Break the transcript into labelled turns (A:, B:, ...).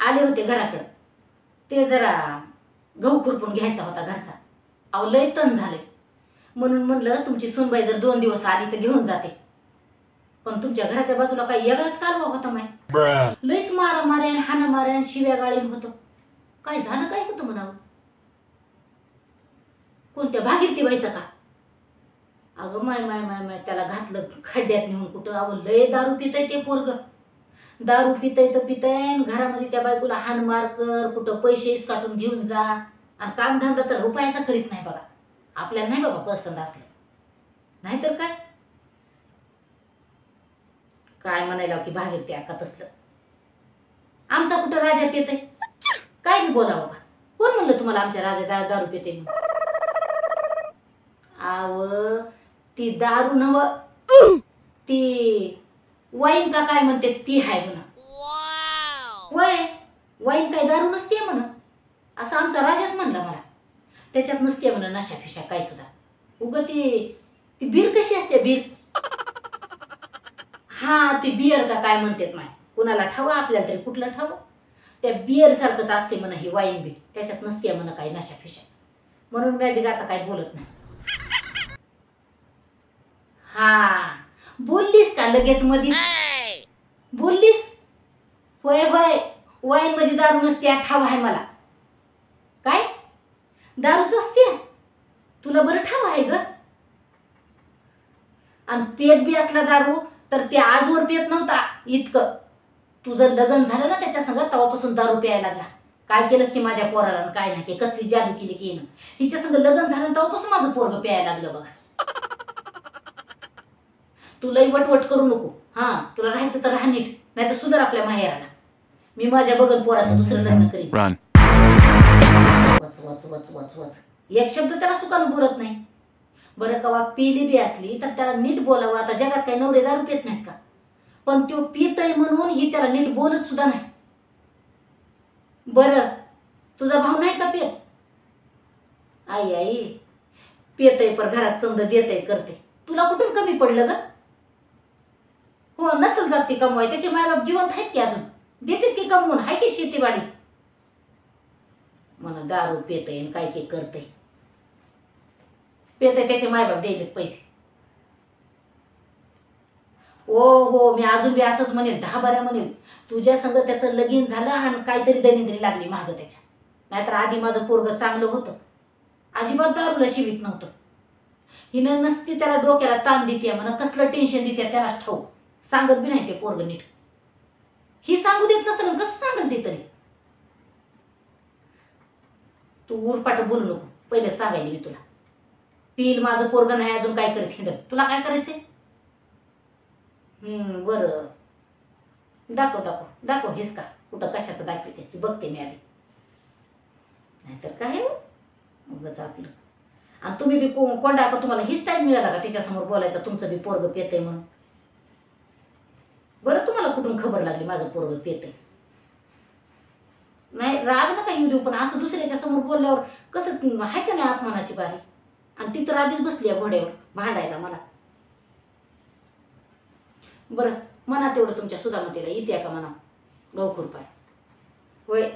A: आले होते घराकडं, ते जरा गहू खुरपून घ्यायचा होता घरचा. अहो लय तण झाले, म्हणून म्हणलं तुमची सुनबाई जर 2 दिवस आली तर घेऊन जाते. पण तुमच्या घराच्या बाजूला काही वेगळाच कालवा होता माय. लयच मारामाऱ्यान हाणामाऱ्यान शिव्या गाळीन होतं. काय झालं, काय होतं म्हणावं? कोणत्या भागीरथी व्हायचं का? अगं माय माय माय माय त्याला घातलं खड्ड्यात नेऊन कुठं. अहो लय दारू पितय ते पोरग. दारू पितय तर पितय, घरामध्ये त्या बायकोला हानमार कर, कुठं पैसे इसकाटून घेऊन जा, आणि कामधंदा तर रुपयाचा करीत नाही बघा. आपल्याला नाही बाबा पसंत असलं, नाहीतर काय काय म्हणायला की भागीरथी अक्का तसलं. आमचा कुठं राजा पितय, काय बी बोलावं का? कोण म्हणलं तुम्हाला आमच्या राजा दारू पिते म्हणून? आव ती दारू नव, ती वाईन का काय म्हणते ती हाय म्हणा. वय वाईन काय दारू नसते म्हण, असं आमचा राजाच म्हणला मला. त्याच्यात नसते म्हण नशा फिशा काय सुद्धा. उग ती बीर कशी असते बीर, हा ती बियर का काय म्हणतात माय. कुणाला ठाव, आपल्याला तरी कुठलं ठाव. त्या बियर सारखंच असते म्हण ही वाईन बी, त्याच्यात नसते म्हण काही नशा फिशा. म्हणून मी बी आता काय बोलत नाही. हा बोललीस का लगेच मधीच बोललीस? होय होय, वाईन म्हणजे दारू नसते ठाव आहे मला. काय दारूच असते? तुला बरं ठाव आहे ग. आणि पेत बी असला दारू तर ते आजवर पेत नव्हता इतकं. तुझं लग्न झालं ना त्याच्या संग, तेव्हापासून दारू प्यायला लागला. काय केलंस की माझ्या पोराला, काय नाही की कसली जादू केली की ना. हिच्या संग लग्न झालं तेव्हापासून माझं पोरग प्यायला लागलं बघा. तुलाही वटवट करू नको. हा तुला राहायचं तर राहा नीट, नाही तर सुधार आपल्या माहेराला. मी माझ्या बघन पोराचं दुसरं लग्न करीन. वच वच वच वच वच एक शब्द त्याला सुखानं बोलत नाही. बरं कवा पिली बी असली तर त्याला नीट बोलावं. आता जगात काही नवरे दारू पित नाहीत का? पण तो पितय म्हणून ही त्याला नीट बोलत सुद्धा नाही. बरं तुझा भाऊ नाही का पित? आई आई पितय पर घरात समज देतय करते. तुला कुठून कमी पडलं ग? हो नसल जात ती कमवाय, त्याचे मायबाप जिवंत आहेत की अजून, देतात की कमवून, हाय की शेतीवाडी. मला दारू पितय आणि काय काय करतय. पितय त्याचे मायबाप द्यायलेत पैसे. ओ हो मी अजून बी असंच म्हणेल, 10 बाऱ्या म्हणेल. तुझ्या संग त्याचं लगीन झालं आणि काहीतरी दलिंद्री लागली मागं त्याच्या. नाहीतर आधी माझं पोरग चांगलं होतं, अजिबात दारूला शिवीत नव्हतं. हिनं नसती त्याला डोक्याला ताण देते म्हणा, कसलं टेन्शन देते त्यालाच ठाऊक. सांगत बी नाही ते पोरग नीट. ही सांगू देत नसेल कसं सांगत ते तरी. तू उरपाट बोलू नको, पहिले सांगायला मी तुला. पील माझं पोरग नाही अजून काय करत हिंडत. तुला काय करायचंय? बरं दाखव दाखव दाखव. हेच का कुठं कशाचं दाखवतेस ती बघते मी आधी. नाहीतर काय उगाच आपलं. आणि तुम्ही बी कोंडा का तुम्हाला हीच टाईम मिळाला का तिच्यासमोर बोलायचा तुमचं बी पोरग पेतय म्हणून? बरं तुम्हाला कुठून खबर लागली माझं पोरग पेतय? नाही राग नका येऊ देऊ, पण असं दुसऱ्याच्या समोर बोलल्यावर कसं आहे का नाही अपमानाची बारी. आणि ती तर आधीच बसली आहे घोड्यावर भांडायला मला. बरं म्हणा तेवढं तुमच्या सुधामतीला येते का म्हणा गहू खुरपाय. होय